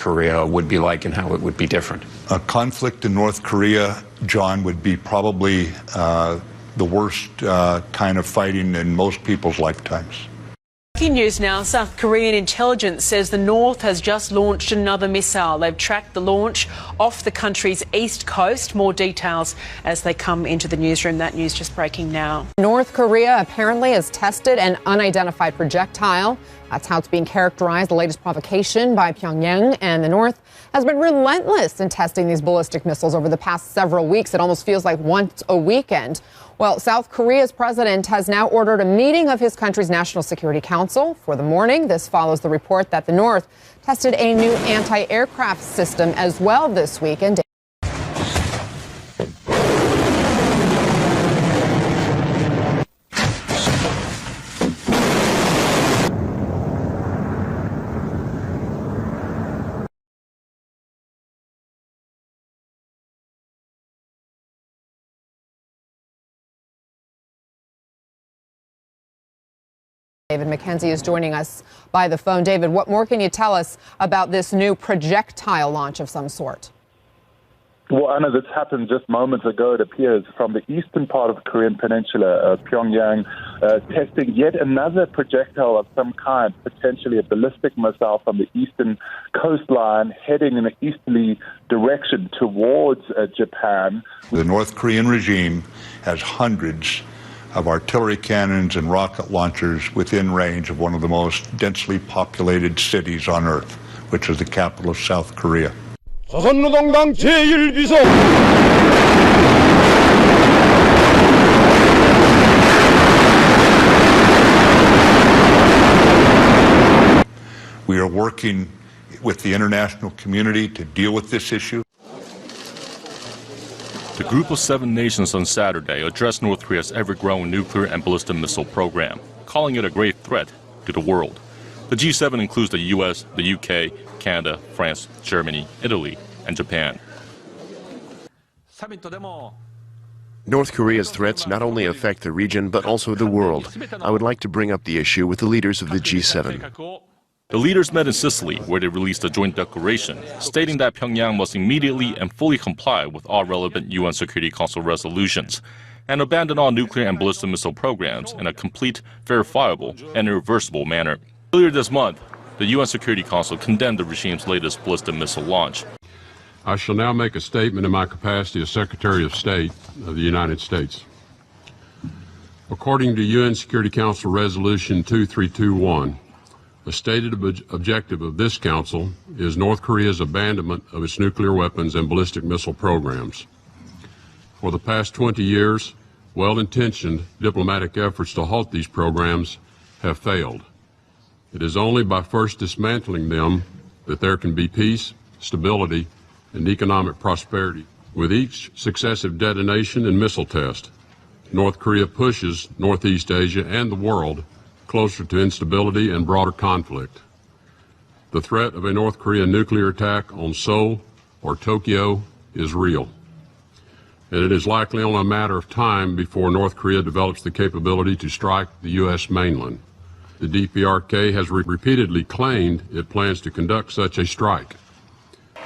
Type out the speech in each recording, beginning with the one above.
Korea would be like and how it would be different? A conflict in North Korea, John, would be probably the worst kind of fighting in most people's lifetimes. Breaking news now. South Korean intelligence says the North has just launched another missile. They've tracked the launch off the country's east coast. More details as they come into the newsroom. That news just breaking now. North Korea apparently has tested an unidentified projectile. That's how it's being characterized, the latest provocation by Pyongyang. And the North has been relentless in testing these ballistic missiles over the past several weeks. It almost feels like once a weekend. Well, South Korea's president has now ordered a meeting of his country's National Security Council for the morning. This follows the report that the North tested a new anti-aircraft system as well this week. And David McKenzie is joining us by the phone. David, what more can you tell us about this new projectile launch of some sort? Well, Anna, this happened just moments ago, it appears, from the eastern part of the Korean peninsula, Pyongyang, testing yet another projectile of some kind, potentially a ballistic missile from the eastern coastline, heading in an easterly direction towards Japan. The North Korean regime has hundreds of artillery cannons and rocket launchers within range of one of the most densely populated cities on Earth, which is the capital of South Korea. 조선노동당 제1비서 We are working with the international community to deal with this issue. The Group of 7 nations on Saturday addressed North Korea's ever-growing nuclear and ballistic missile program, calling it a grave threat to the world. The G7 includes the U.S., the UK, Canada, France, Germany, Italy, and Japan. North Korea's threats not only affect the region but also the world. I would like to bring up the issue with the leaders of the G7. The leaders met in Sicily, where they released a joint declaration stating that Pyongyang must immediately and fully comply with all relevant UN Security Council resolutions and abandon all nuclear and ballistic missile programs in a complete, verifiable, and irreversible manner. Earlier this month, the UN Security Council condemned the regime's latest ballistic missile launch. I shall now make a statement in my capacity as Secretary of State of the United States. According to UN Security Council Resolution 2321, the stated objective of this Council is North Korea's abandonment of its nuclear weapons and ballistic missile programs. For the past 20 years, well-intentioned diplomatic efforts to halt these programs have failed. It is only by first dismantling them that there can be peace, stability, and economic prosperity. With each successive detonation and missile test, North Korea pushes Northeast Asia and the world closer to instability and broader conflict. The threat of a North Korean nuclear attack on Seoul or Tokyo is real, and it is likely only a matter of time before North Korea develops the capability to strike the U.S. mainland. The DPRK has repeatedly claimed it plans to conduct such a strike.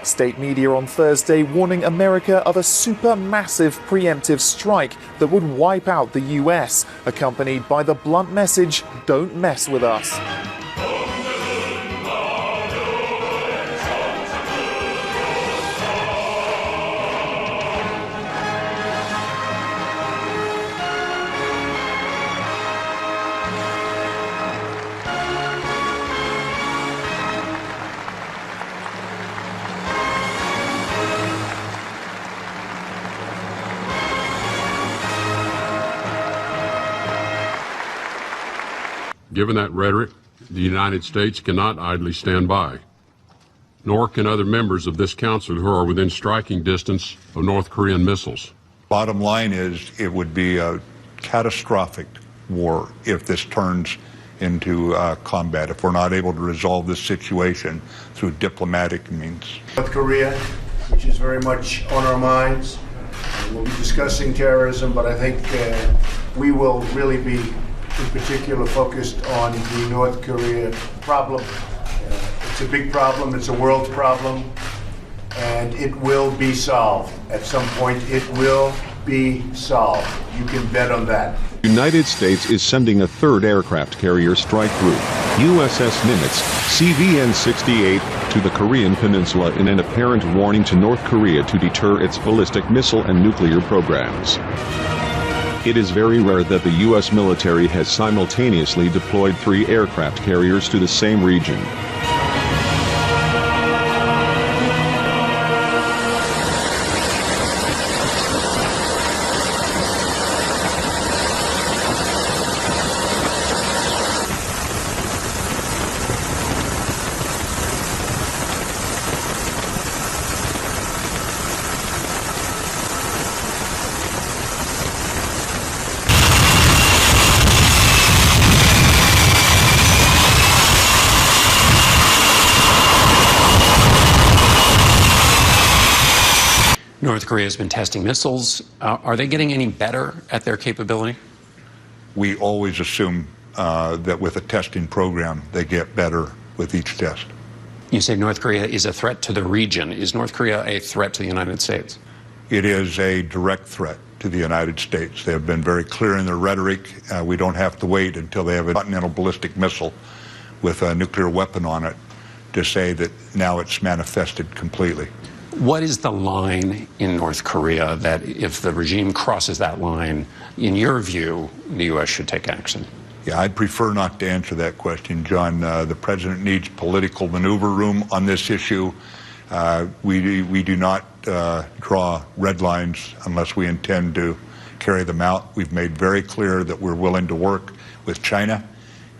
State media on Thursday warning America of a supermassive preemptive strike that would wipe out the US, accompanied by the blunt message, "Don't mess with us." Given that rhetoric, the United States cannot idly stand by, nor can other members of this council who are within striking distance of North Korean missiles. Bottom line is it would be a catastrophic war if this turns into combat, if we're not able to resolve this situation through diplomatic means. North Korea, which is very much on our minds. We'll be discussing terrorism, but I think we will really be in particular focused on the North Korea problem. It's a big problem. It's a world problem. And it will be solved. At some point, it will be solved. You can bet on that. The United States is sending a third aircraft carrier strike group, USS Nimitz, CVN-68, to the Korean Peninsula in an apparent warning to North Korea to deter its ballistic missile and nuclear programs. It is very rare that the U.S. military has simultaneously deployed 3 aircraft carriers to the same region. North Korea has been testing missiles. Are they getting any better at their capability? We always assume that with a testing program, they get better with each test. You say North Korea is a threat to the region. Is North Korea a threat to the United States? It is a direct threat to the United States. They have been very clear in their rhetoric. We don't have to wait until they have a continental ballistic missile with a nuclear weapon on it to say that now it's manifested completely. What is the line in North Korea that if the regime crosses that line, in your view, the U.S. should take action? Yeah, I'd prefer not to answer that question, John. The president needs political maneuver room on this issue. We do not draw red lines unless we intend to carry them out. We've made very clear that we're willing to work with China,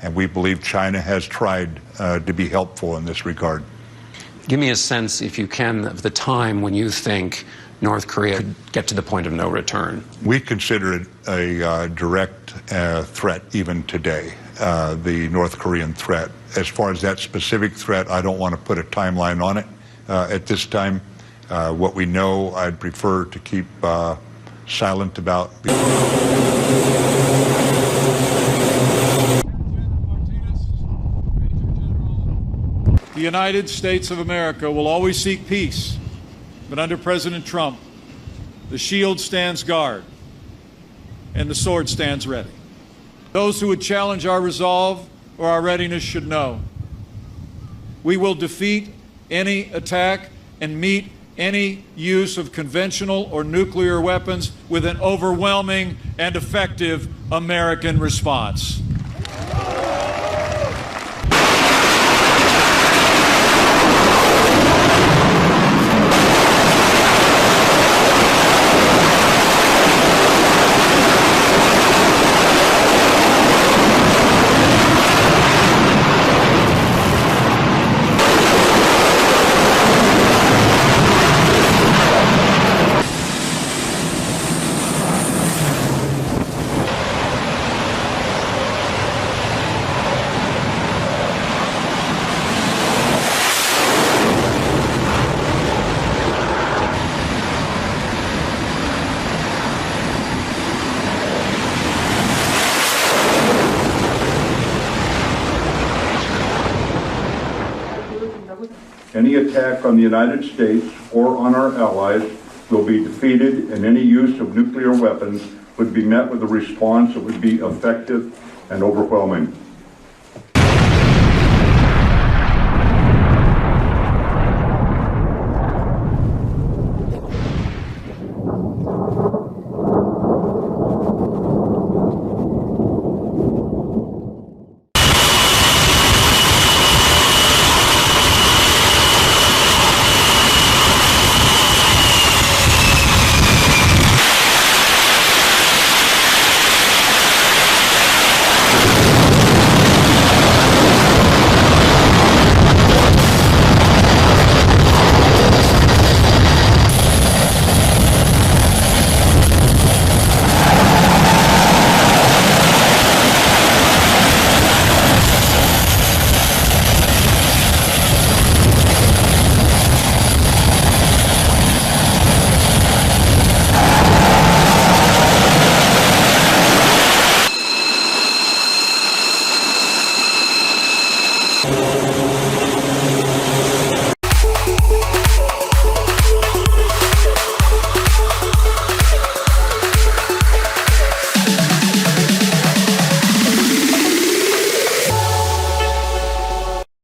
and we believe China has tried to be helpful in this regard. Give me a sense, if you can, of the time when you think North Korea could get to the point of no return. We consider it a direct threat even today, the North Korean threat. As far as that specific threat, I don't want to put a timeline on it at this time. What we know, I'd prefer to keep silent about. The United States of America will always seek peace, but under President Trump, the shield stands guard and the sword stands ready. Those who would challenge our resolve or our readiness should know we will defeat any attack and meet any use of conventional or nuclear weapons with an overwhelming and effective American response. Any attack on the United States or on our allies will be defeated, and any use of nuclear weapons would be met with a response that would be effective and overwhelming.